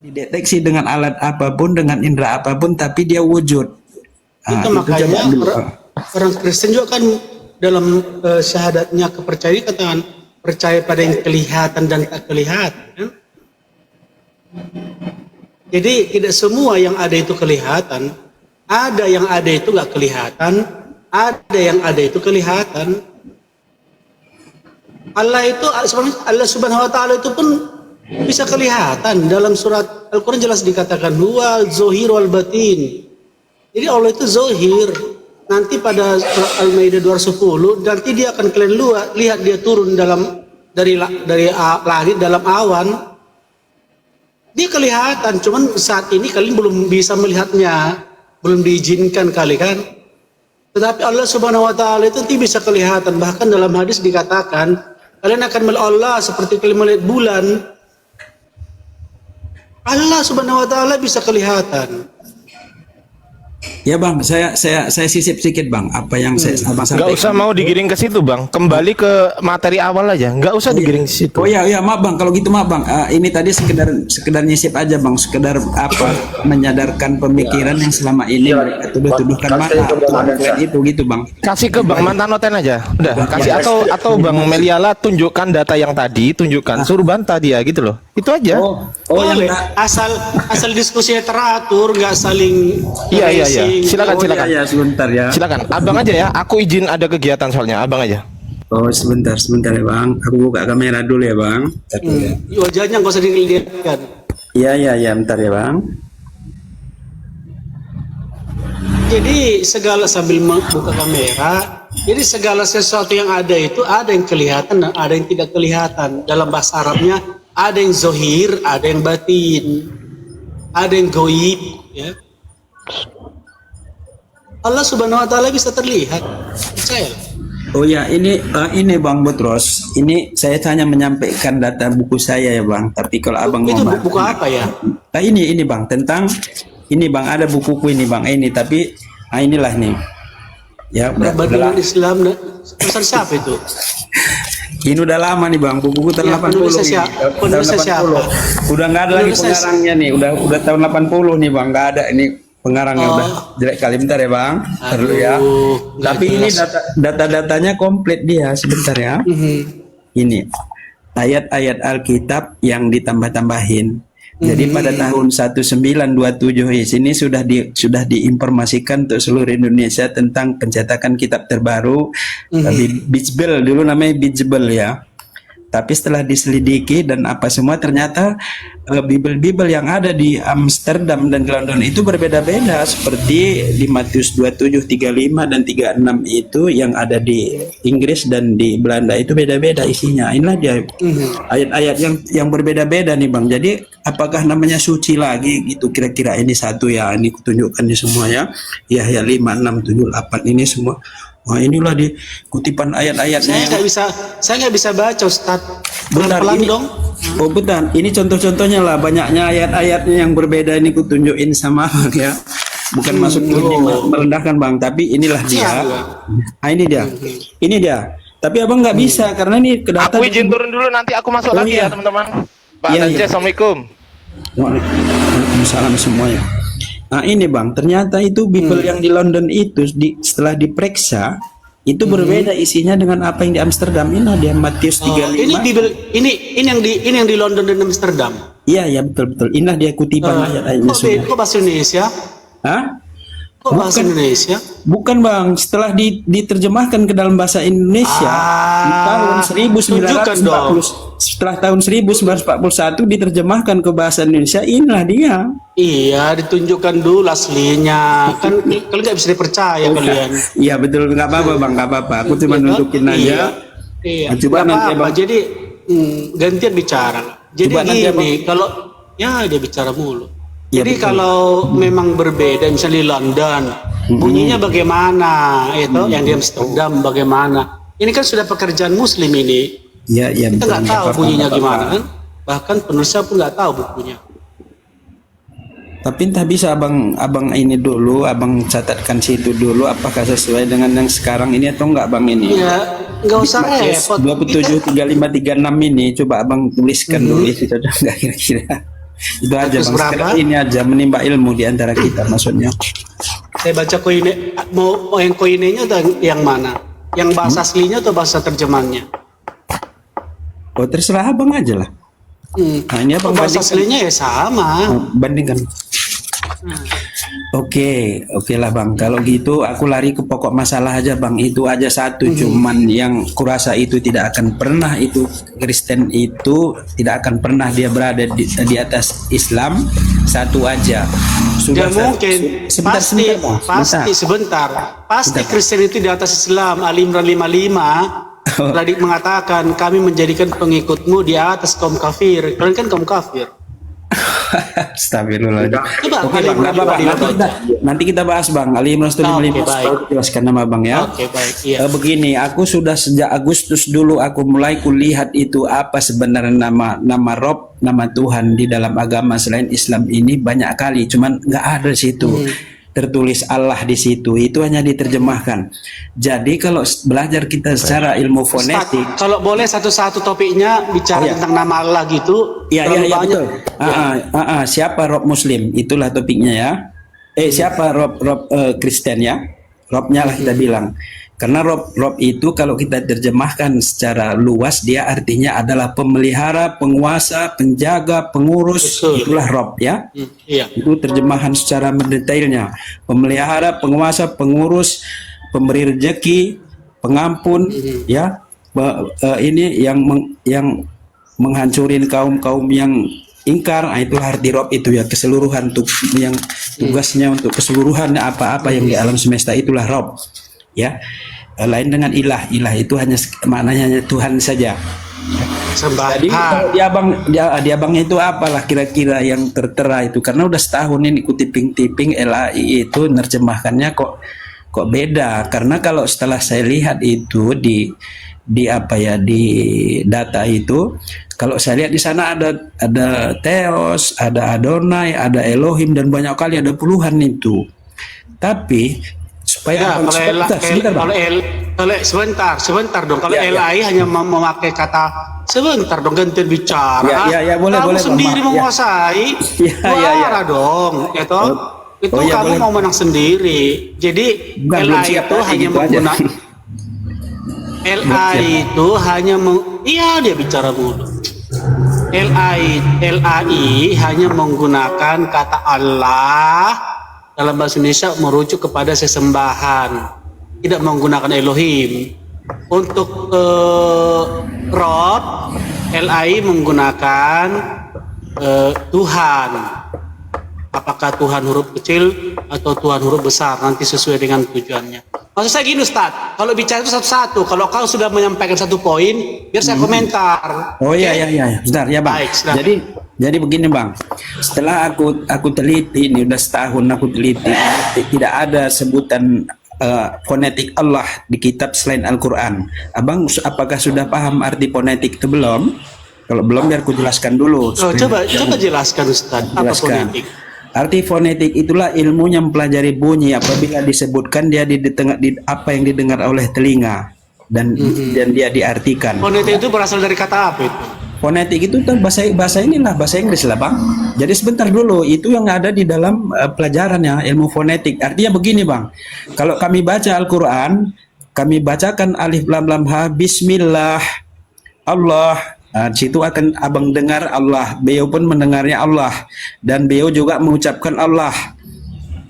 dideteksi dengan alat apapun, dengan indera apapun, tapi dia wujud. Itu makanya orang Kristen juga kan dalam syahadatnya kepercayaan katakan percaya pada yang kelihatan dan tak kelihatan. Kan? Jadi tidak semua yang ada itu kelihatan, ada yang ada itu nggak kelihatan, ada yang ada itu kelihatan. Allah Subhanahu Wa Taala itu pun bisa kelihatan dalam surat Al-Quran jelas dikatakan huwa zohir wal batin. Jadi Allah itu zohir. Nanti pada surat Al-Maidah 210 nanti dia akan kalian lihat dia turun dari langit dalam awan. Dia kelihatan, cuman saat ini kalian belum bisa melihatnya, belum diizinkan kali kan. Tetapi Allah Subhanahu Wa Taala itu nanti bisa kelihatan. Bahkan dalam hadis dikatakan kalian akan melihat Allah seperti kalian melihat bulan. Allah Subhanahu Wa Taala bisa kelihatan. Ya bang, saya sisip sedikit bang, apa yang abang sampaikan. Nggak usah mau digiring ke situ bang, kembali ke materi awal aja, nggak usah digiring ke situ. Oh ya, maaf bang, kalau gitu maaf bang, ini tadi sekedar nyisip aja bang, sekedar menyadarkan pemikiran yang selama ini mereka tuduh-tuduhkan itu gitu bang. Kasih ke bang mantan noten aja, udah kasih atau bang Meliala tunjukkan data yang tadi, tunjukkan, suruh bantah dia gitu loh, itu aja. Boleh. Asal diskusinya teratur, nggak saling. Iya. Silakan. Ya, sebentar ya. Silakan, abang aja ya. Aku izin ada kegiatan soalnya, abang aja. Oh sebentar ya bang. Aku buka kamera dulu ya bang. Wajahnya nggak usah dilihatkan. Iya, bentar ya bang. Jadi segala sambil membuka kamera. Jadi segala sesuatu yang ada itu ada yang kelihatan dan ada yang tidak kelihatan. Dalam bahasa Arabnya ada yang zohir, ada yang batin, ada yang goib. Ya. Allah Subhanahu Wa Taala bisa terlihat, percaya. Oh ya, ini Bang Butros. Ini saya hanya menyampaikan data buku saya ya Bang. Tapi kalau abang itu mau buku apa ya? Nah, ini Bang tentang ini Bang, ada bukuku ini Bang. Ini tapi inilah nih. Ya, perbandingan Islam dan pesan siapa itu? Ini udah lama nih Bang, bukuku tahun 80. Penulisnya siapa? Udah nggak ada lagi pengarangnya nih. Udah tahun 80 nih Bang, nggak ada ini. Pengarangnya udah jelek kali. Bentar ya bang, dulu ya. Tapi ini data-datanya komplit dia, sebentar ya. Ini ayat-ayat Alkitab yang ditambah-tambahin. Jadi pada tahun 1927 ini sudah diinformasikan untuk seluruh Indonesia tentang pencetakan kitab terbaru. Bijbel dulu namanya Bijbel ya. Tapi setelah diselidiki dan apa semua ternyata Bible yang ada di Amsterdam dan di London itu berbeda-beda, seperti di Matius 27, 35 dan 36 itu yang ada di Inggris dan di Belanda itu beda-beda isinya. Inilah dia ayat-ayat yang berbeda-beda nih Bang. Jadi apakah namanya suci lagi gitu kira-kira? Ini satu ya, ini kutunjukkan di semua ya. Yahya 5, 6, 7, 8 ini semua. Wah inilah di kutipan ayat-ayatnya. Saya nggak bisa baca Ustaz. Pelan-pelan dong. Oh betul. Ini contoh-contohnya lah, banyaknya ayat-ayatnya yang berbeda ini kutunjukin sama Bang ya. Bukan masuk merendahkan Bang, tapi inilah dia. Nah ini dia. Ini dia. Tapi abang nggak bisa karena ini kedata. Aku izin turun dulu, nanti aku masuk lagi ya teman-teman. Pak Aceh, Assalamualaikum. Waalaikumsalam semuanya. Nah ini Bang, ternyata itu Bible yang di London itu setelah diperiksa itu berbeda isinya dengan apa yang di Amsterdam. Ini dia Matius 35. Ini Bible ini yang di London dan Amsterdam. Iya betul. Inilah dia kutipan ayat-ayatnya semua. Kok bahasa Indonesia? Hah? Kok bahasa Indonesia? Bukan Bang, setelah diterjemahkan ke dalam bahasa Indonesia di tahun 1940. Setelah tahun 1941 diterjemahkan ke bahasa Indonesia, inilah dia. Iya, ditunjukkan dulu aslinya. Kan kalau nggak bisa dipercaya kalian. Iya betul, nggak apa-apa Bang, nggak apa-apa. Aku cuma nunjukin aja. Iya. Coba nanti Bang. Jadi gantian bicara. Jadi Coba gini, kalau ya dia bicara mulu. Jadi kalau memang berbeda, misalnya di London, bunyinya bagaimana? Itu yang di Amsterdam bagaimana? Ini kan sudah pekerjaan Muslim ini. Iya. Kita nggak tahu bunyinya gimana kan? Bahkan penulisnya pun nggak tahu bukunya. Tapi entah bisa abang ini dulu, abang catatkan situ dulu apakah sesuai dengan yang sekarang ini atau enggak Bang ini. Ya, nggak usah repot. 27, 35, 36 ini coba abang tuliskan dulu itu cocok enggak kira-kira. Itu aja Terus bang. berapa? Sekarang ini aja menimba ilmu di antara kita maksudnya. Saya baca koine, mau yang koinenya atau yang mana? Yang bahasa aslinya atau bahasa terjemahannya? Oh terserah abang aja lah. Nah, ini abang Bahasa bandingkan. aslinya ya sama. Bandingkan. Oke lah bang. Kalau gitu aku lari ke pokok masalah aja bang. Itu aja satu. Cuman yang kurasa itu tidak akan pernah itu Kristen itu tidak akan pernah dia berada di atas Islam. Satu aja. Ya mungkin. Pasti sebentar. Pasti Kristen itu di atas Islam. Ali Imran 55 telah mengatakan kami menjadikan pengikutmu di atas kaum kafir. Kalian kan kaum kafir. Astagfirullah. Coba Oke bang, nggak apa-apa. Nanti kita bahas bang. Ali Imran 55 jelaskan nama bang ya. Oke baik. Iya. Begini, aku sudah sejak Agustus dulu aku mulai kulihat itu apa sebenarnya nama Rob, nama Tuhan di dalam agama selain Islam ini banyak kali, cuman nggak ada di situ. Tertulis Allah di situ, itu hanya diterjemahkan. Jadi kalau belajar kita secara ilmu fonetik, Kalau boleh satu-satu topiknya bicara tentang nama Allah gitu. iya betul. Siapa Rob Muslim? Itulah topiknya ya. Siapa Rob Kristen ya? Robnya lah kita bilang. Karena Rob itu kalau kita terjemahkan secara luas dia artinya adalah pemelihara, penguasa, penjaga, pengurus. Betul. Itulah Rob ya. Iya. Itu terjemahan secara mendetailnya. Pemelihara, penguasa, pengurus, pemberi rezeki, pengampun, ya. Ini yang menghancurin kaum yang ingkar. Itu arti Rob itu ya, keseluruhan yang tugasnya untuk keseluruhan apa-apa yang di alam semesta itulah Rob. Ya, lain dengan ilah itu hanya maknanya hanya Tuhan saja. Jadi kalau di abang itu apalah kira-kira yang tertera itu, karena udah setahun ini ikut tiping LAI itu nerjemahkannya kok beda. Karena kalau setelah saya lihat itu di data itu, kalau saya lihat di sana ada Theos, ada Adonai, ada Elohim dan banyak kali ada puluhan itu. Tapi supaya sebentar dong. Kalau LAI hanya memakai kata sebentar dong, gantian bicara. Boleh, kamu sendiri menguasai. Dong, ya toh. Itu kamu mau menang sendiri. Jadi LAI itu hanya menggunakan dia bicara mulu. LAI hanya menggunakan kata Allah dalam bahasa Indonesia merujuk kepada sesembahan, tidak menggunakan Elohim. Untuk Rob, LAI menggunakan Tuhan. Apakah Tuhan huruf kecil atau Tuhan huruf besar, nanti sesuai dengan tujuannya. Maksud saya gini Ustaz, kalau bicara itu satu-satu. Kalau kau sudah menyampaikan satu poin, biar saya komentar. Oh iya, bentar ya bang. Baik, jadi begini bang, setelah aku teliti ini udah setahun aku teliti, tidak ada sebutan fonetik Allah di kitab selain Al-Quran. Abang apakah sudah paham arti fonetik itu belum? Kalau belum biar aku jelaskan dulu. Coba jelaskan Ustaz, apa fonetik? Arti fonetik itulah ilmu yang mempelajari bunyi apabila disebutkan dia di apa yang didengar oleh telinga dan dia diartikan. Fonetik itu berasal dari kata apa itu? Fonetik itu bahasa inilah bahasa Inggris lah bang. Jadi sebentar dulu itu yang ada di dalam pelajarannya ilmu fonetik. Artinya begini bang, kalau kami baca Al-Quran, kami bacakan alif lam lam ha Bismillah Allah. Nah, situ akan abang dengar Allah. Beliau pun mendengarnya Allah dan beliau juga mengucapkan Allah.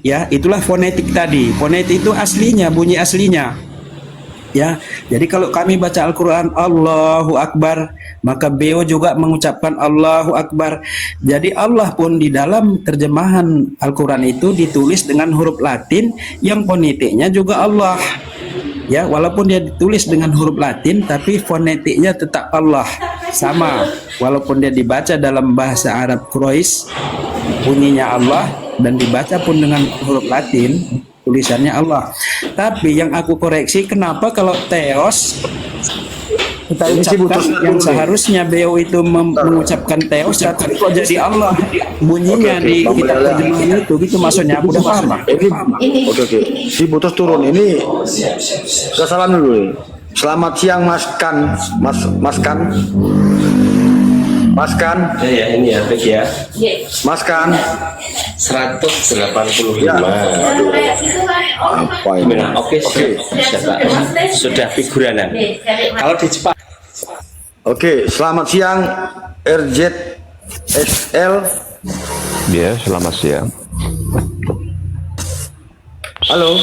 Ya, itulah fonetik tadi. Fonetik itu aslinya, bunyi aslinya. Ya, jadi kalau kami baca Al-Quran Allahu Akbar, maka beliau juga mengucapkan Allahu Akbar. Jadi Allah pun di dalam terjemahan Al-Quran itu ditulis dengan huruf Latin yang fonetiknya juga Allah. Ya, walaupun dia ditulis dengan huruf Latin, tapi fonetiknya tetap Allah. Sama, walaupun dia dibaca dalam bahasa Arab Quraisy, bunyinya Allah dan dibaca pun dengan huruf Latin, tulisannya Allah. Tapi yang aku koreksi, kenapa kalau Theos kita ucapkan yang seharusnya beliau itu mengucapkan Theos, tapi kok jadi Allah bunyinya di kitab terjemahan itu, gitu maksudnya. Aku udah paham. Oke. Si Butos turun ini kesalahan dulu. Selamat siang Mas Kan. Mas kan? Ya, ini ya, Bek ya. Mas kan? 185. Ya. Apa ini? Nah, oke, sudah figuranan. Kalau di Jepang Oke, selamat siang RZXL. Ya, selamat siang. Halo.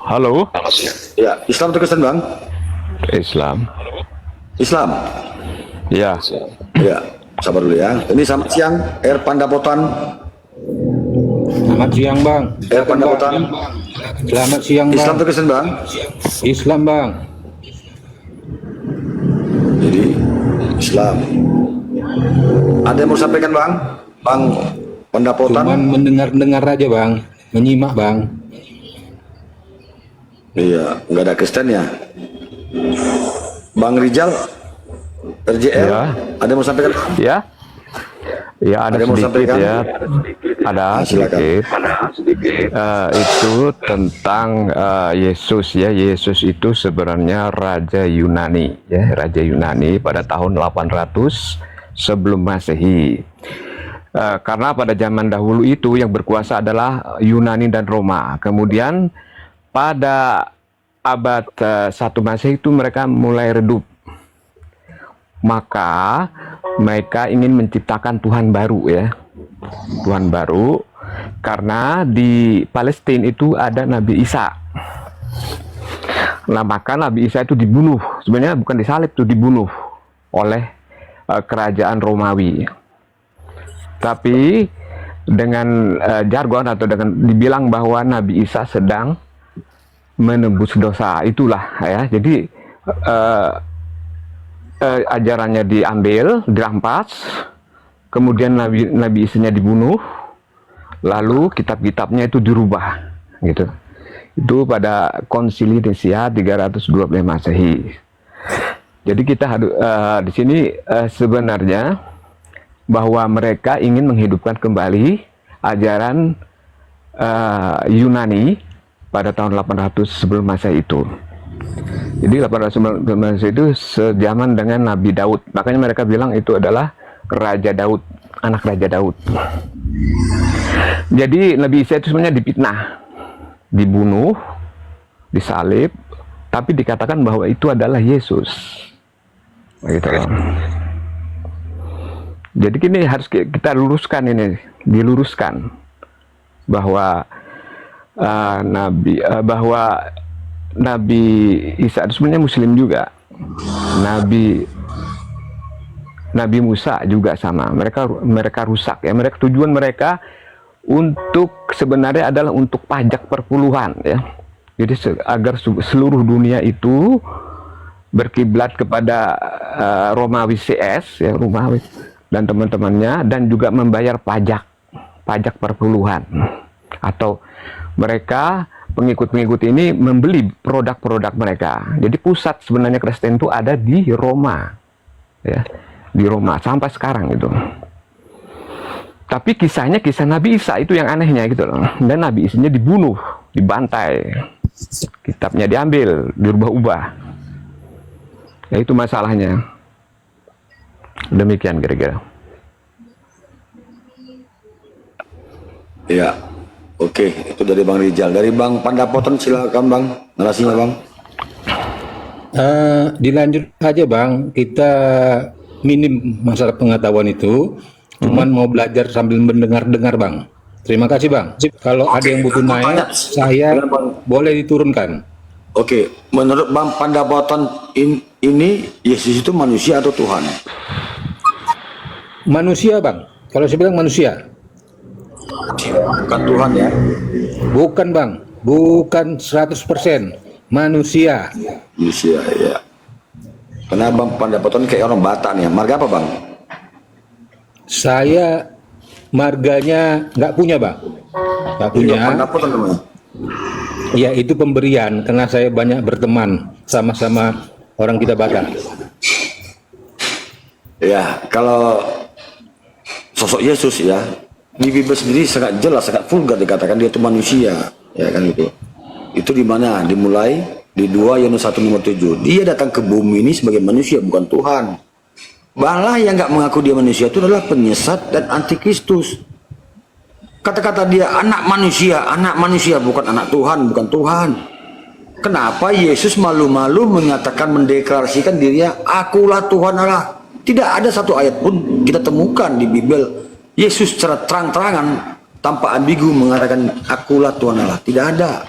Halo. Ya, Islam atau Kristen bang? Islam. Islam. Ya. Ya, sabar dulu ya. Ini selamat siang R Pandapotan. Selamat siang bang. R Pandapotan. Selamat siang bang. Islam atau Kristen bang? Islam bang. Jadi Islam. Ada yang mau sampaikan bang? Bang Pandapotan. Cuman mendengar-dengar aja bang, menyimak bang. Iya, nggak ada Kristen ya. Bang Rijal, RJL, Ya. ada yang mau sampaikan? Ya. Ya, ada Ada yang mau sedikit sampaikan? ya. Ada Silakan. sedikit. Itu tentang Yesus ya. Yesus itu sebenarnya Raja Yunani ya, Raja Yunani pada tahun 800 sebelum Masehi. Karena pada zaman dahulu itu yang berkuasa adalah Yunani dan Roma. Kemudian pada abad 1 Masehi itu mereka mulai redup. Maka mereka ingin menciptakan Tuhan baru ya. Tuhan baru karena di Palestina itu ada Nabi Isa. Nah, maka Nabi Isa itu dibunuh. Sebenarnya bukan disalib, itu dibunuh oleh kerajaan Romawi. Tapi dengan jargon atau dengan dibilang bahwa Nabi Isa sedang menebus dosa, itulah ya. Jadi ajarannya diambil, dirampas, kemudian Nabi Isa-nya dibunuh, lalu kitab-kitabnya itu dirubah, gitu. Itu pada Konsili Nicea 325 Masehi. Jadi kita di sini sebenarnya bahwa mereka ingin menghidupkan kembali ajaran Yunani pada tahun 800 sebelum Masehi itu. Jadi 800 sebelum Masehi itu sejaman dengan Nabi Daud. Makanya mereka bilang itu adalah Raja Daud, anak Raja Daud. Jadi Nabi Isa itu sebenarnya dipitnah, dibunuh, disalib, tapi dikatakan bahwa itu adalah Yesus. Gitu. Jadi ini harus kita luruskan ini, diluruskan bahwa Nabi Isa itu sebenarnya Muslim juga. Nabi Musa juga sama. Mereka rusak ya. Tujuan mereka untuk sebenarnya adalah untuk pajak perpuluhan ya. Jadi agar seluruh dunia itu berkiblat kepada Romawi CS ya, Romawi dan teman-temannya, dan juga membayar pajak perpuluhan. Atau mereka pengikut-pengikut ini membeli produk-produk mereka. Jadi pusat sebenarnya Kristen itu ada di Roma, ya, di Roma sampai sekarang itu. Tapi kisahnya kisah Nabi Isa itu yang anehnya gitu loh. Dan Nabi Isa-nya dibunuh, dibantai, kitabnya diambil, dirubah-ubah. Ya itu masalahnya. Demikian kira-kira. Ya. Oke, itu dari Bang Rijal. Dari Bang Pandapotan silakan Bang, narasinya Bang. Dilanjut aja bang, kita minim masalah pengetahuan itu, cuman mau belajar sambil mendengar-dengar bang. Terima kasih bang. Kalau ada yang butuh naik, saya boleh diturunkan. Oke, menurut Bang Pandapotan ini Yesus itu manusia atau Tuhan? Manusia bang, kalau saya bilang manusia. Bukan Tuhan ya? Bukan bang, bukan 100% manusia. Manusia ya. Karena Bang Pandapotan kayak orang Batak nih. Marga apa Bang? Saya marganya nggak punya bang, nggak punya. Bang Pandapotan namanya. Ya itu pemberian, karena saya banyak berteman sama-sama orang kita Batak. Ya, kalau sosok Yesus ya, di Bible sendiri sangat jelas, sangat vulgar dikatakan dia itu manusia, ya kan gitu. Itu di mana? Dimulai di 2 Yohanes 1:7. Dia datang ke bumi ini sebagai manusia, bukan Tuhan. Malah yang nggak mengaku dia manusia itu adalah penyesat dan antikristus. Kata-kata dia anak manusia bukan anak Tuhan, bukan Tuhan. Kenapa Yesus malu-malu menyatakan, mendeklarasikan dirinya, akulah Tuhan Allah. Tidak ada satu ayat pun kita temukan di Bible Yesus secara terang-terangan tanpa ambigu mengatakan akulah Tuhan Allah. Tidak ada.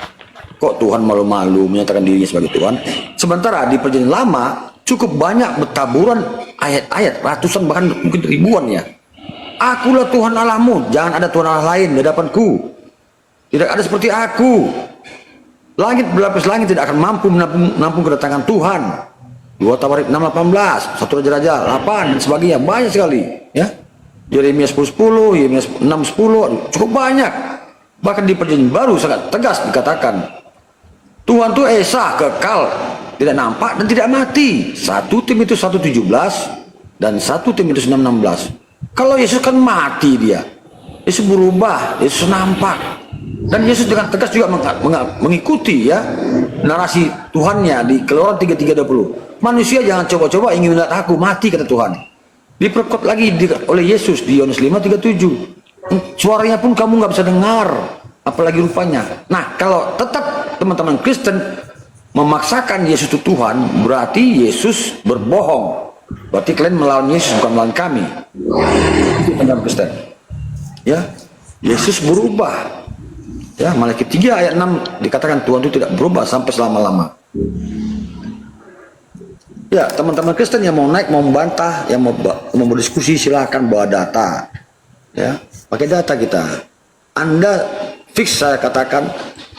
Kok Tuhan malu-malu menyatakan dirinya sebagai Tuhan? Sementara di Perjanjian Lama cukup banyak bertaburan ayat-ayat, ratusan bahkan mungkin ribuan ya. Akulah Tuhan Allahmu, jangan ada Tuhan Allah lain di hadapanku. Tidak ada seperti aku. Langit berlapis langit tidak akan mampu menampung kedatangan Tuhan. 2 Tawarik 6:18, 1 Raja-Raja 8 dan sebagainya, banyak sekali ya. Yeremia 10:10, Yeremia 6:10, cukup banyak. Bahkan di Perjanjian Baru sangat tegas dikatakan Tuhan itu esa, kekal, tidak nampak dan tidak mati. 1 Timotius 1:17 dan 1 Timotius 6:16. Kalau Yesus kan mati dia. Yesus berubah, Yesus nampak. Dan Yesus dengan tegas juga mengikuti ya narasi Tuhannya di Keluaran 33:20. Manusia jangan coba-coba ingin melihat aku mati, kata Tuhan. Diperkuat lagi oleh Yesus di Yohanes 5:37. Suaranya pun kamu nggak bisa dengar, apalagi rupanya. Nah, kalau tetap teman-teman Kristen memaksakan Yesus itu Tuhan, berarti Yesus berbohong. Berarti kalian melawan Yesus, bukan melawan kami. Itu teman Kristen. Ya, Yesus berubah. Ya, Malaikat 3 ayat 6 dikatakan Tuhan itu tidak berubah sampai selama-lama. Ya, teman-teman Kristen yang mau naik, mau membantah, yang mau berdiskusi, silakan bawa data. Ya, pakai data kita. Anda fix, saya katakan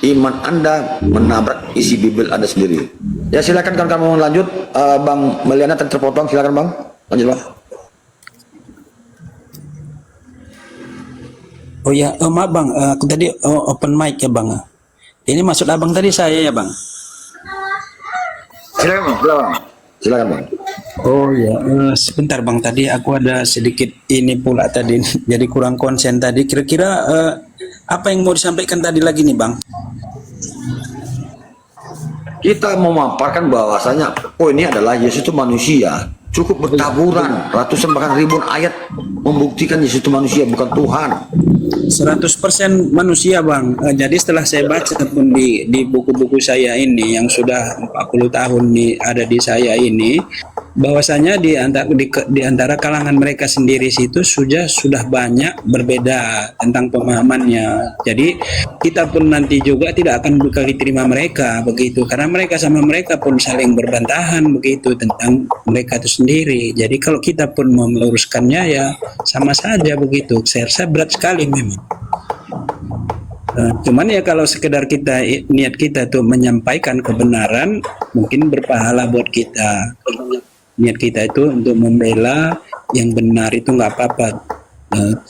iman Anda menabrak isi Bible Anda sendiri. Ya, silakan kalau kamu mau lanjut, Bang Meliana terpotong, silakan Bang. Lanjut Bang. Oh ya, maaf Bang, aku tadi open mic ya Bang. Ini maksud Abang tadi saya ya Bang. Silakan Bang, silakan. Silakan Bang. Oh ya, sebentar Bang, tadi aku ada sedikit ini pula tadi, jadi kurang konsen tadi. Kira-kira apa yang mau disampaikan tadi lagi nih Bang? Kita memaparkan bahwasanya, oh ini adalah Yesus itu manusia. Cukup bertaburan, ratusan bahkan ribuan ayat membuktikan Yesus itu manusia, bukan Tuhan. 100% manusia Bang. Jadi setelah saya baca pun di buku-buku saya ini yang sudah 40 tahun ada di saya ini, bahwasanya di antara kalangan mereka sendiri situ sudah banyak berbeda tentang pemahamannya. Jadi kita pun nanti juga tidak akan berkali terima mereka begitu, karena mereka sama mereka pun saling berbantahan begitu tentang mereka itu sendiri. Jadi kalau kita pun mau meluruskannya ya sama saja begitu. Saya rasa berat sekali memang. Cuman ya kalau sekedar niat kita tuh menyampaikan kebenaran, mungkin berpahala buat kita. Niat kita itu untuk membela yang benar itu nggak apa-apa.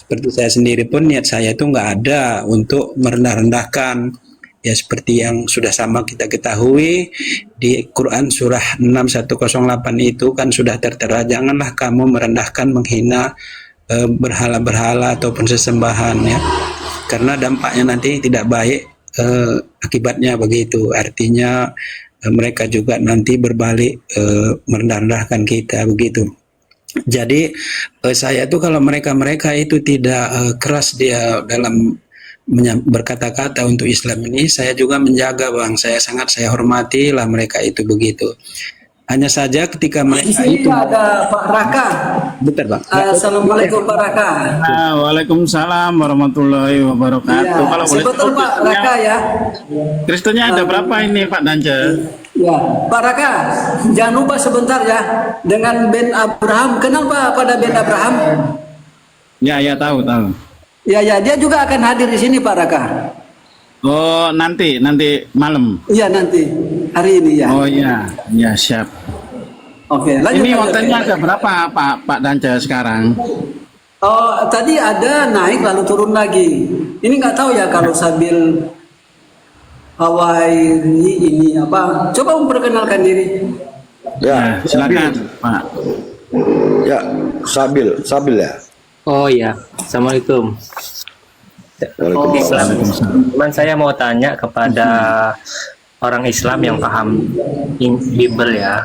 Seperti saya sendiri pun niat saya itu nggak ada untuk merendah-rendahkan. Ya seperti yang sudah sama kita ketahui di Quran surah 6108 itu kan sudah tertera, janganlah kamu merendahkan, menghina berhala-berhala ataupun sesembahan ya. Karena dampaknya nanti tidak baik akibatnya begitu. Artinya mereka juga nanti berbalik merendah-rendahkan kita begitu. Jadi saya tuh kalau mereka itu tidak keras dia dalam berkata-kata untuk Islam ini, saya juga menjaga Bang. Saya hormati lah mereka itu begitu. Hanya saja ketika mereka itu ada Pak Raka. Bentar Bang. Assalamualaikum Pak Raka. Waalaikumsalam warahmatullahi wabarakatuh. Ya, Kalau boleh betul Pak Raka ya. Kristennya ada berapa ini Pak Dance? Ya, Pak Raka, jangan lupa sebentar ya dengan Ben Abraham. Kenal Pak pada Ben Abraham? Ya tahu. Ya, dia juga akan hadir di sini Pak Raka. Oh, nanti malam. Iya, nanti hari ini ya. Oh iya, siap. Oke, lanjut. Ini hotelnya ada berapa Pak Dance sekarang? Oh, tadi ada naik lalu turun lagi. Ini nggak tahu ya kalau sambil Hawaii ini apa? Coba memperkenalkan diri. Ya, silakan Pak. Ya, Sabil ya. Oh iya, Assalamualaikum. Waalaikumsalam. Cuman saya mau tanya kepada orang Islam yang paham Bible ya.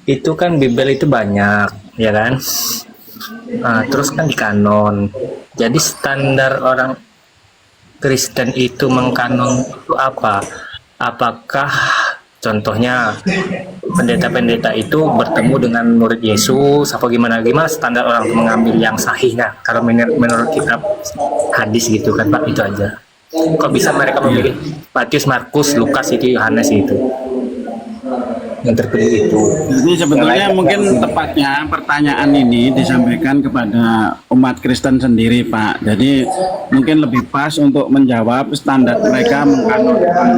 Itu kan Bible itu banyak ya kan? Nah, terus kan di kanon. Jadi standar orang Kristen itu mengkanon itu apa? Apakah contohnya pendeta-pendeta itu bertemu dengan murid Yesus apa gimana standar orang itu mengambil yang sahih? Nah, kalau menurut kitab hadis gitu kan Pak, itu aja. Kok bisa mereka memilih Matius, Markus, Lukas, itu Yohanes itu yang terpilih itu? Jadi sebetulnya mungkin tepatnya pertanyaan ini disampaikan kepada umat Kristen sendiri, Pak. Jadi mungkin lebih pas untuk menjawab standar mereka mengkanonkan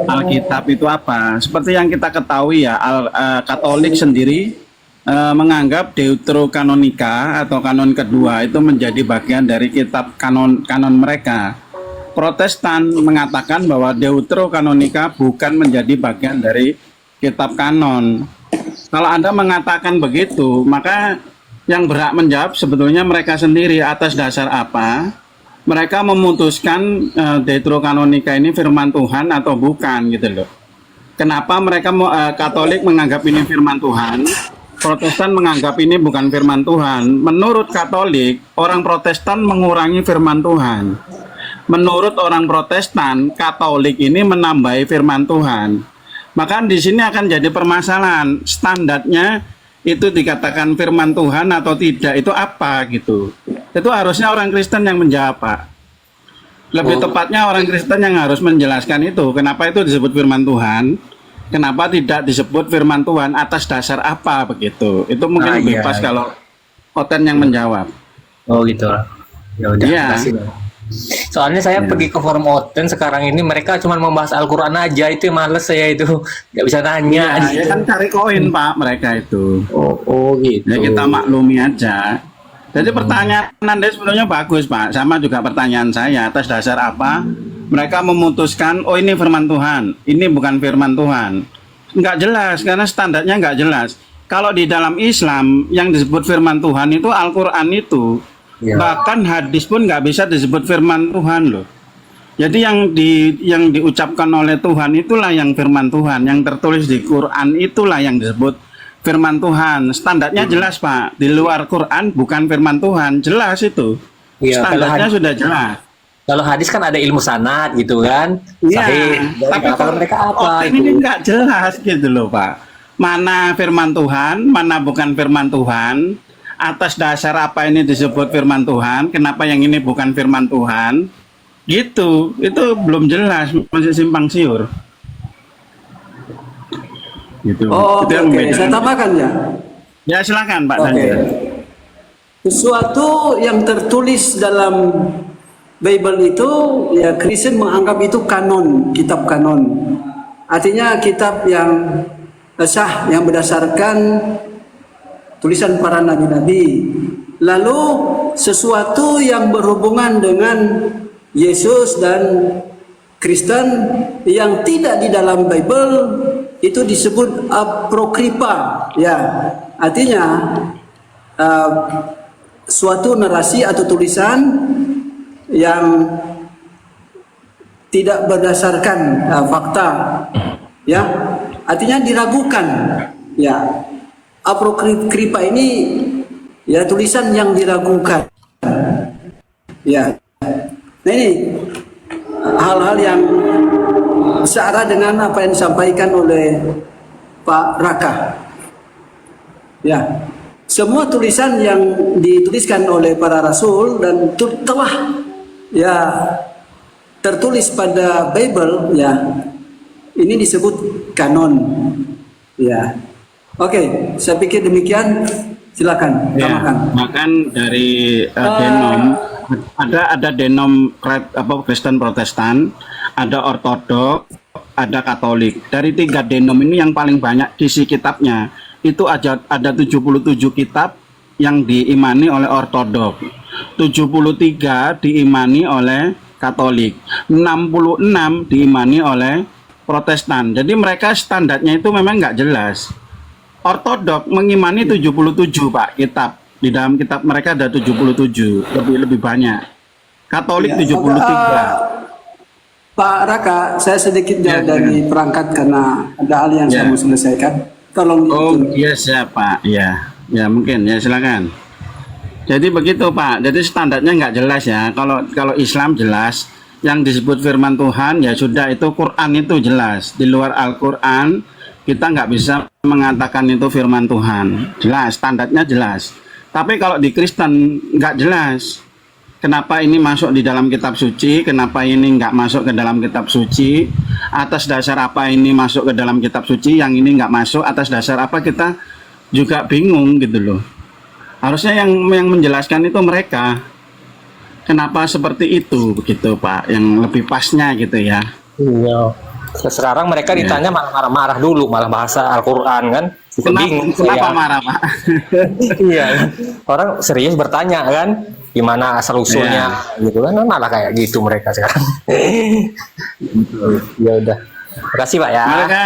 Alkitab itu apa. Seperti yang kita ketahui ya, Katolik sendiri menganggap Deuterokanonika atau kanon kedua itu menjadi bagian dari kitab kanon mereka. Protestan mengatakan bahwa Deuterokanonika bukan menjadi bagian dari kitab kanon. Kalau Anda mengatakan begitu, maka yang berhak menjawab sebetulnya mereka sendiri. Atas dasar apa mereka memutuskan Deuterokanonika ini firman Tuhan atau bukan gitu loh. Kenapa mereka Katolik menganggap ini firman Tuhan, Protestan menganggap ini bukan firman Tuhan? Menurut Katolik, orang Protestan mengurangi firman Tuhan. Menurut orang Protestan, Katolik ini menambahi firman Tuhan. Maka di sini akan jadi permasalahan, standarnya itu dikatakan firman Tuhan atau tidak, itu apa gitu. Itu harusnya orang Kristen yang menjawab, Pak. Lebih tepatnya orang Kristen yang harus menjelaskan itu. Kenapa itu disebut firman Tuhan? Kenapa tidak disebut firman Tuhan? Atas dasar apa begitu? Itu mungkin lebih pas kalau Oten yang menjawab. Oh gitu. Ya udah. Iya. Soalnya saya pergi ke forum Oten sekarang ini, mereka cuma membahas Al-Quran aja, itu males saya itu, nggak bisa nanya. Ya kan cari koin Pak mereka itu. Oh gitu. Ya kita maklumi aja. Jadi pertanyaan Anda sebetulnya bagus Pak, sama juga pertanyaan saya. Atas dasar apa mereka memutuskan, oh ini firman Tuhan, ini bukan firman Tuhan? Nggak jelas, karena standarnya nggak jelas. Kalau di dalam Islam yang disebut firman Tuhan itu Al-Quran itu. Ya. Bahkan hadis pun nggak bisa disebut firman Tuhan loh. Jadi yang diucapkan oleh Tuhan itulah yang firman Tuhan, yang tertulis di Quran itulah yang disebut firman Tuhan. Standarnya jelas Pak. Di luar Quran bukan firman Tuhan, jelas itu. Ya, standarnya sudah jelas. Kalau hadis kan ada ilmu sanad gitu kan. Iya. Tapi kalau mereka apa itu? Ini nggak jelas gitu loh Pak. Mana firman Tuhan, mana bukan firman Tuhan. Atas dasar apa ini disebut firman Tuhan, kenapa yang ini bukan firman Tuhan, gitu, itu belum jelas, masih simpang siur. Gitu. Oh, oke. Saya tambahkan ya. Ya silakan Pak. Okay. Sesuatu yang tertulis dalam Bible itu, ya Kristen menganggap itu kanon, kitab kanon. Artinya kitab yang sah, yang berdasarkan tulisan para nabi-nabi. Lalu sesuatu yang berhubungan dengan Yesus dan Kristen yang tidak di dalam Bible itu disebut apokripa. Ya, artinya suatu narasi atau tulisan yang tidak berdasarkan fakta. Ya, artinya diragukan. Ya. Apokripa ini ya tulisan yang diragukan. Ya. Nah ini hal-hal yang searah dengan apa yang disampaikan oleh Pak Raka. Ya. Semua tulisan yang dituliskan oleh para rasul dan telah ya tertulis pada Bible ya. Ini disebut kanon. Ya. Oke, saya pikir demikian. Silakan. Ya, bahkan dari denom ada denom Kristen Protestan, ada Ortodok, ada Katolik. Dari 3 denom ini yang paling banyak isi kitabnya itu ada 77 kitab yang diimani oleh Ortodok, 73 diimani oleh Katolik, 66 diimani oleh Protestan. Jadi mereka standarnya itu memang nggak jelas. Ortodok mengimani 77 Pak kitab. Di dalam kitab mereka ada 77, lebih banyak. Katolik ya, 73. Pak Raka, saya sedikit jauh dari perangkat karena ada hal yang saya mau selesaikan. Tolong. Oh iya siap Pak, ya. Ya mungkin ya silakan. Jadi begitu Pak. Jadi standarnya nggak jelas ya. Kalau Islam jelas, yang disebut firman Tuhan ya sudah, itu Quran itu jelas. Di luar Al-Quran kita nggak bisa mengatakan itu firman Tuhan. Jelas, standarnya jelas. Tapi kalau di Kristen nggak jelas. Kenapa ini masuk di dalam kitab suci, kenapa ini nggak masuk ke dalam kitab suci, atas dasar apa ini masuk ke dalam kitab suci, yang ini nggak masuk, atas dasar apa, kita juga bingung gitu loh. Harusnya yang menjelaskan itu mereka. Kenapa seperti itu, begitu Pak, yang lebih pasnya gitu ya. Iya. Sekarang mereka ditanya malah marah-marah dulu, malah bahasa Al-Quran kan. Kenapa marah Pak? Iya, orang serius bertanya kan, gimana asal usulnya gitu kan, malah kayak gitu mereka sekarang. Ya udah, makasih Pak ya. Mereka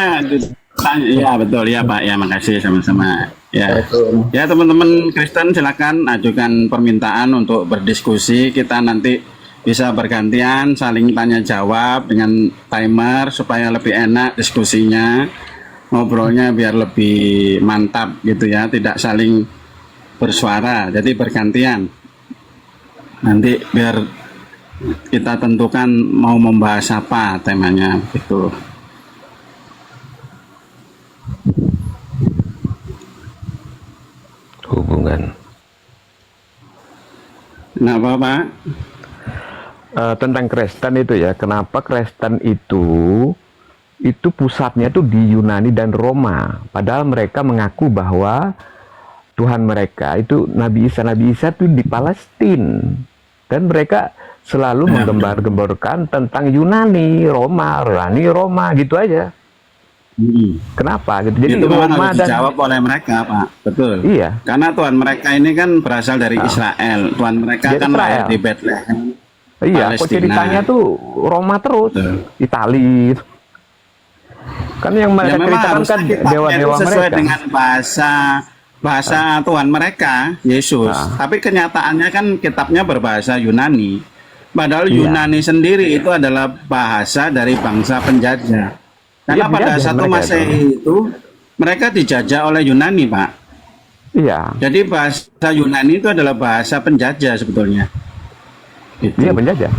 ya betul ya Pak ya, makasih sama-sama ya. Ya teman-teman Kristen silakan ajukan permintaan untuk berdiskusi, kita nanti bisa bergantian saling tanya jawab dengan timer supaya lebih enak diskusinya. Ngobrolnya biar lebih mantap gitu ya, tidak saling bersuara, jadi bergantian. Nanti biar kita tentukan mau membahas apa temanya gitu. Hubungan. Kenapa Pak? Tentang Kristen itu ya, kenapa Kristen itu pusatnya tuh di Yunani dan Roma, padahal mereka mengaku bahwa Tuhan mereka itu Nabi Isa tuh di Palestina, dan mereka selalu menggembar-gemborkan tentang Yunani, Roma gitu aja. Kenapa gitu? Jadi itu Roma harus dijawab oleh mereka Pak, betul. Iya. Karena Tuhan mereka ini kan berasal dari Israel, Tuhan mereka kan lahir di Bethlehem. Iya, kok ceritanya tuh Roma terus, Itali. Kan yang mereka ceritakan kan dewa-dewa mereka sesuai dengan bahasa Tuhan mereka, Yesus. Tapi kenyataannya kan kitabnya berbahasa Yunani. Padahal Yunani sendiri itu adalah bahasa dari bangsa penjajah. Karena pada satu Masehi itu mereka dijajah oleh Yunani, Pak. Iya. Jadi bahasa Yunani itu adalah bahasa penjajah sebetulnya. Iya, penjajah.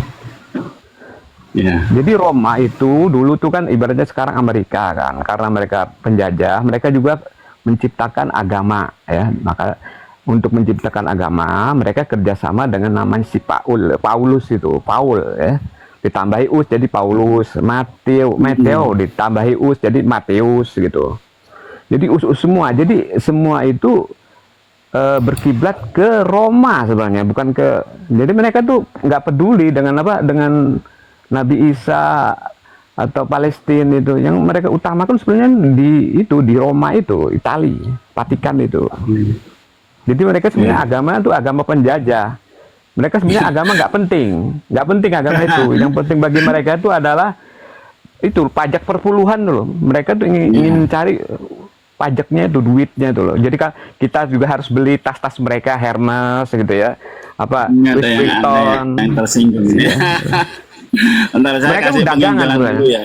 Ya. Jadi Roma itu dulu tuh kan ibaratnya sekarang Amerika kan, karena mereka penjajah, mereka juga menciptakan agama ya. Maka untuk menciptakan agama, mereka kerjasama dengan namanya si Paulus itu, Paul ya. Ditambahi us jadi Paulus, Mateo ditambahi us jadi Mateus gitu. Jadi us semua. Jadi semua itu berkiblat ke Roma sebenarnya, bukan ke. Jadi mereka tuh nggak peduli dengan apa, dengan Nabi Isa atau Palestina itu. Yang mereka utamakan sebenarnya di Roma itu, Itali, Vatikan itu. Jadi mereka sebenarnya agama itu agama penjajah. Mereka sebenarnya agama nggak penting agama itu. Yang penting bagi mereka itu adalah itu pajak perpuluhan loh. Mereka tuh ingin cari pajaknya itu, duitnya itu loh. Jadi kan kita juga harus beli tas-tas mereka, Hermes gitu ya, apa Louis Vuitton. Yang tersinggung ya. Bentar, saya Mereka kasih dagangan dulu ya.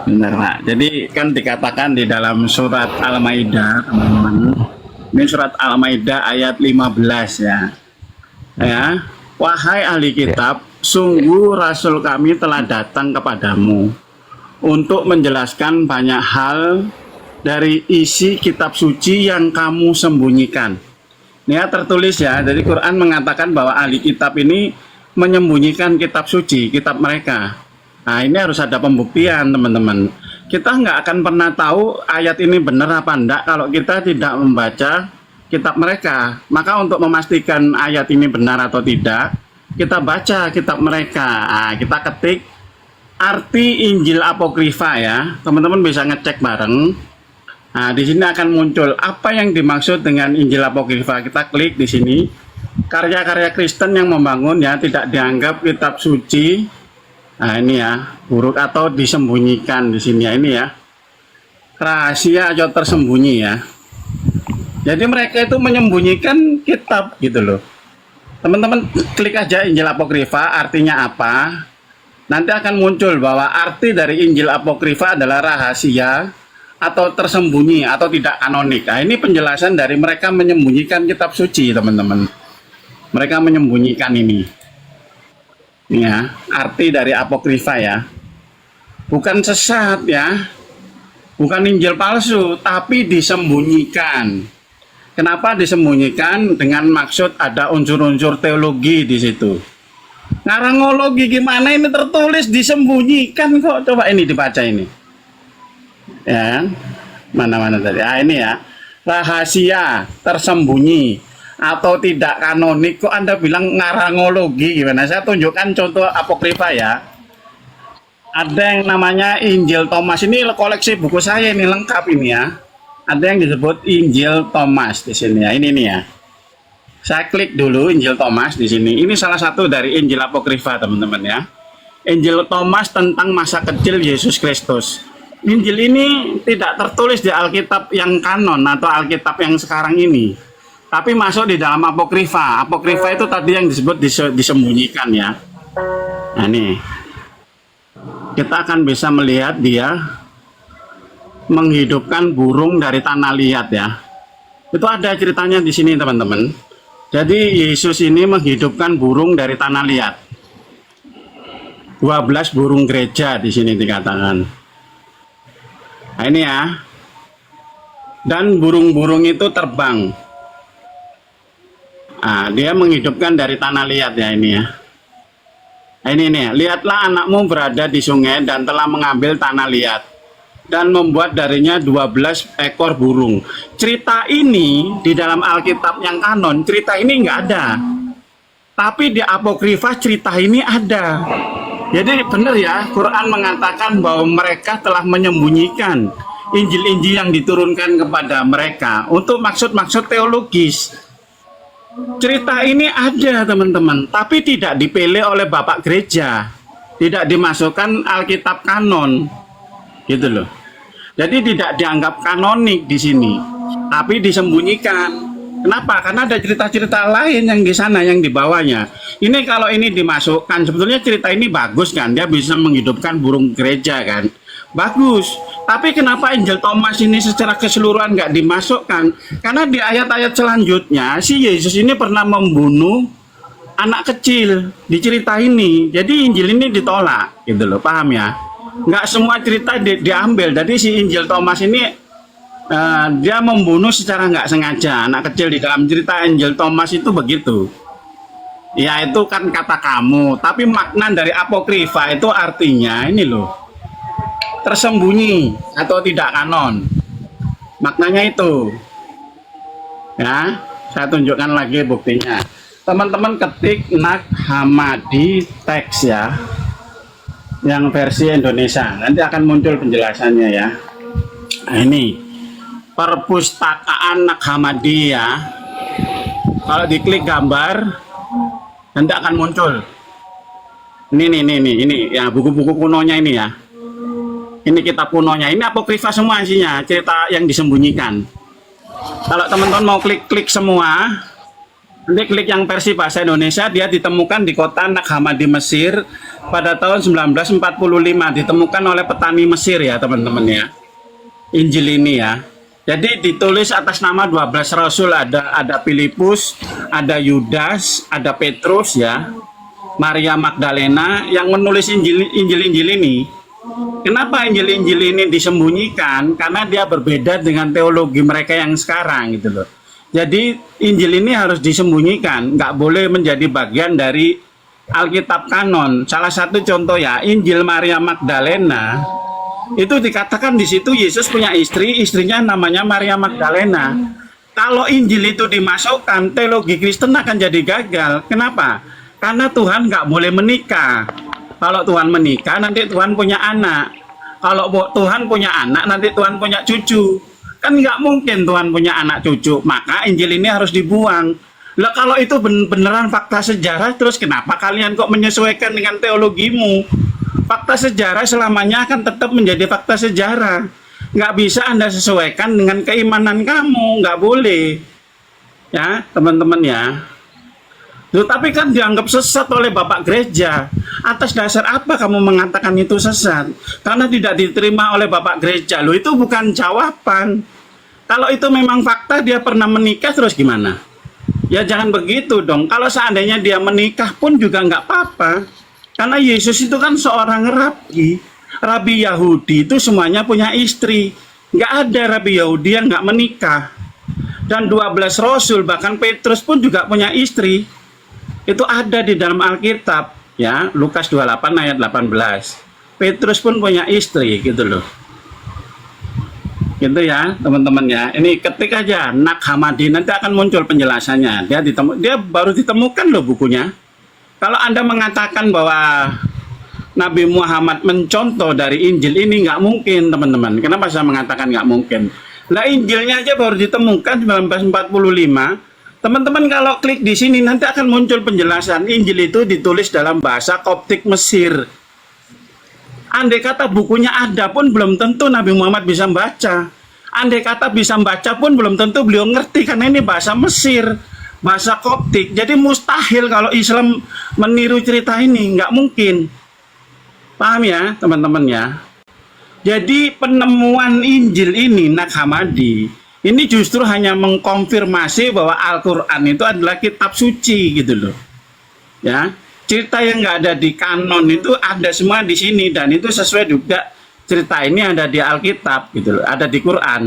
Benar Pak. Jadi kan dikatakan di dalam surat Al-Maidah, teman-teman. Ini surat Al-Maidah ayat 15 ya. Ya, wahai ahli kitab, sungguh rasul kami telah datang kepadamu untuk menjelaskan banyak hal dari isi kitab suci yang kamu sembunyikan. Ini ya tertulis ya, dari Quran mengatakan bahwa ahli kitab ini menyembunyikan kitab suci, kitab mereka. Nah ini harus ada pembuktian teman-teman. Kita nggak akan pernah tahu ayat ini benar apa enggak kalau kita tidak membaca kitab mereka. Maka untuk memastikan ayat ini benar atau tidak, kita baca kitab mereka. Nah, kita ketik arti Injil Apokrifa ya, teman-teman bisa ngecek bareng. Nah di sini akan muncul apa yang dimaksud dengan Injil Apokrifa. Kita klik di sini. Karya-karya Kristen yang membangun ya, tidak dianggap kitab suci. Nah ini ya, buruk atau disembunyikan di sini ya, ini ya, rahasia atau tersembunyi ya. Jadi mereka itu menyembunyikan kitab gitu loh. Teman-teman klik aja Injil Apokrifa, artinya apa? Nanti akan muncul bahwa arti dari Injil Apokrifa adalah rahasia atau tersembunyi atau tidak kanonik. Nah, ini penjelasan dari mereka menyembunyikan kitab suci, teman-teman. Mereka menyembunyikan ini. Ya, arti dari apokrifa ya. Bukan sesat ya. Bukan Injil palsu, tapi disembunyikan. Kenapa disembunyikan? Dengan maksud ada unsur-unsur teologi di situ. Narangologi gimana ini tertulis disembunyikan kok? Coba ini dibaca ini. Ya, mana-mana tadi. Ah, ini ya. Rahasia tersembunyi atau tidak kanonik, kok Anda bilang narangologi gimana? Saya tunjukkan contoh apokrifa ya. Ada yang namanya Injil Thomas, ini koleksi buku saya ini lengkap ini ya. Ada yang disebut Injil Thomas di sini ya. Ini nih ya. Saya klik dulu Injil Thomas di sini. Ini salah satu dari Injil apokrifa, teman-teman ya. Injil Thomas tentang masa kecil Yesus Kristus. Injil ini tidak tertulis di Alkitab yang kanon atau Alkitab yang sekarang ini, tapi masuk di dalam apokrifa. Apokrifa itu tadi yang disebut disembunyikan ya. Nah nih, kita akan bisa melihat dia menghidupkan burung dari tanah liat ya. Itu ada ceritanya di sini, teman-teman. Jadi Yesus ini menghidupkan burung dari tanah liat. 12 burung gereja di sini dikatakan. Nah ini ya. Dan burung-burung itu terbang. Nah, dia menghidupkan dari tanah liat ya ini ya. Nah, ini nih, lihatlah anakmu berada di sungai dan telah mengambil tanah liat dan membuat darinya 12 ekor burung. Cerita ini di dalam Alkitab yang kanon, cerita ini nggak ada. Tapi di apokrifa cerita ini ada. Jadi benar ya, Quran mengatakan bahwa mereka telah menyembunyikan Injil-Injil yang diturunkan kepada mereka untuk maksud-maksud teologis. Cerita ini ada, teman-teman, tapi tidak dipilih oleh Bapak Gereja. Tidak dimasukkan Alkitab kanon. Gitu loh. Jadi tidak dianggap kanonik di sini, tapi disembunyikan. Kenapa? Karena ada cerita-cerita lain yang di sana, yang di bawahnya. Ini kalau ini dimasukkan, sebetulnya cerita ini bagus kan, dia bisa menghidupkan burung gereja kan, bagus. Tapi kenapa Injil Thomas ini secara keseluruhan nggak dimasukkan? Karena di ayat-ayat selanjutnya, si Yesus ini pernah membunuh anak kecil di cerita ini. Jadi Injil ini ditolak, gitu loh, paham ya? Nggak semua cerita diambil. Jadi si Injil Thomas ini dia membunuh secara nggak sengaja anak kecil. Di dalam cerita Injil Thomas itu begitu. Ya itu kan kata kamu. Tapi makna dari apokrifa itu artinya ini loh, tersembunyi atau tidak kanon. Maknanya itu. Ya, saya tunjukkan lagi buktinya. Teman-teman ketik Nag Hammadi teks ya, yang versi Indonesia, nanti akan muncul penjelasannya ya. Nah, ini perpustakaan Nag Hammadi ya. Kalau diklik gambar nanti akan muncul. Ini ya, buku-buku kunonya ini ya. Ini kitab kunonya. Ini apokrifa semua isinya, cerita yang disembunyikan. Kalau teman-teman mau klik semua, nanti klik yang versi bahasa Indonesia, dia ditemukan di kota Nag Hammadi Mesir pada tahun 1945, ditemukan oleh petani Mesir ya teman-teman ya. Injil ini ya. Jadi ditulis atas nama 12 rasul, ada Filipus, ada Yudas, ada Petrus ya, Maria Magdalena yang menulis Injil-Injil ini. Kenapa Injil-Injil ini disembunyikan? Karena dia berbeda dengan teologi mereka yang sekarang gitu loh. Jadi Injil ini harus disembunyikan, nggak boleh menjadi bagian dari Alkitab kanon. Salah satu contoh ya, Injil Maria Magdalena itu dikatakan di situ Yesus punya istri, istrinya namanya Maria Magdalena. Kalau Injil itu dimasukkan, teologi Kristen akan jadi gagal. Kenapa? Karena Tuhan nggak boleh menikah. Kalau Tuhan menikah, nanti Tuhan punya anak. Kalau Tuhan punya anak, nanti Tuhan punya cucu. Kan nggak mungkin Tuhan punya anak cucu. Maka Injil ini harus dibuang. Lah kalau itu beneran fakta sejarah, terus kenapa kalian kok menyesuaikan dengan teologimu? Fakta sejarah selamanya akan tetap menjadi fakta sejarah. Nggak bisa Anda sesuaikan dengan keimanan kamu. Nggak boleh. Ya, teman-teman ya. Loh, tapi kan dianggap sesat oleh Bapak Gereja. Atas dasar apa kamu mengatakan itu sesat? Karena tidak diterima oleh Bapak Gereja. Loh, itu bukan jawaban. Kalau itu memang fakta dia pernah menikah, terus gimana? Ya jangan begitu dong. Kalau seandainya dia menikah pun juga nggak apa-apa. Karena Yesus itu kan seorang rabi. Rabi Yahudi itu semuanya punya istri. Nggak ada rabi Yahudi yang nggak menikah. Dan 12 Rasul, bahkan Petrus pun juga punya istri. Itu ada di dalam Alkitab, ya, Lukas 28 ayat 18. Petrus pun punya istri, gitu loh. Gitu ya, teman-teman ya. Ini ketik aja Nag Hammadi, nanti akan muncul penjelasannya. Dia baru ditemukan loh bukunya. Kalau Anda mengatakan bahwa Nabi Muhammad mencontoh dari Injil, ini nggak mungkin, teman-teman. Kenapa saya mengatakan nggak mungkin? Lah Injilnya aja baru ditemukan 1945. Teman-teman kalau klik di sini nanti akan muncul penjelasan. Injil itu ditulis dalam bahasa Koptik Mesir. Andai kata bukunya ada pun belum tentu Nabi Muhammad bisa membaca. Andai kata bisa membaca pun belum tentu beliau ngerti, karena ini bahasa Mesir, bahasa Koptik. Jadi mustahil kalau Islam meniru cerita ini, nggak mungkin. Paham ya teman-teman ya? Jadi penemuan Injil ini, Nag Hammadi, ini justru hanya mengkonfirmasi bahwa Al-Quran itu adalah kitab suci gitu loh. Ya, cerita yang nggak ada di kanon itu ada semua di sini, dan itu sesuai juga cerita ini ada di Alkitab gitu loh, ada di Quran.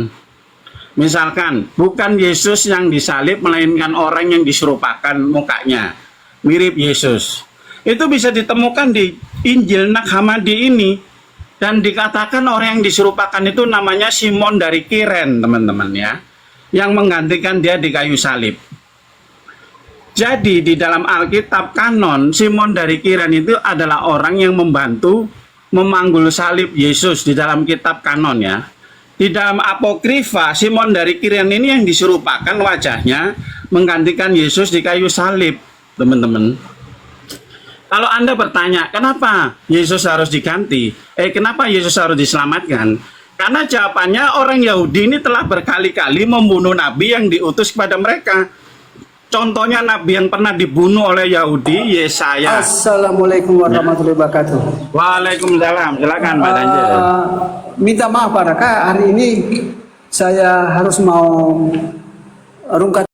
Misalkan bukan Yesus yang disalib, melainkan orang yang diserupakan mukanya mirip Yesus. Itu bisa ditemukan di Injil Nag Hammadi ini. Dan dikatakan orang yang diserupakan itu namanya Simon dari Kiren, teman-teman ya, yang menggantikan dia di kayu salib. Jadi di dalam Alkitab kanon, Simon dari Kiren itu adalah orang yang membantu memanggul salib Yesus di dalam kitab kanon ya. Di dalam Apokrifa, Simon dari Kiren ini yang diserupakan wajahnya menggantikan Yesus di kayu salib, teman-teman. Kalau Anda bertanya, kenapa Yesus harus diganti? Kenapa Yesus harus diselamatkan? Karena jawabannya orang Yahudi ini telah berkali-kali membunuh Nabi yang diutus kepada mereka. Contohnya Nabi yang pernah dibunuh oleh Yahudi, Yesaya. Assalamualaikum warahmatullahi wabarakatuh. Waalaikumsalam. Silakan Pak Danjel. Minta maaf Pak Raka, hari ini saya harus mau rungkat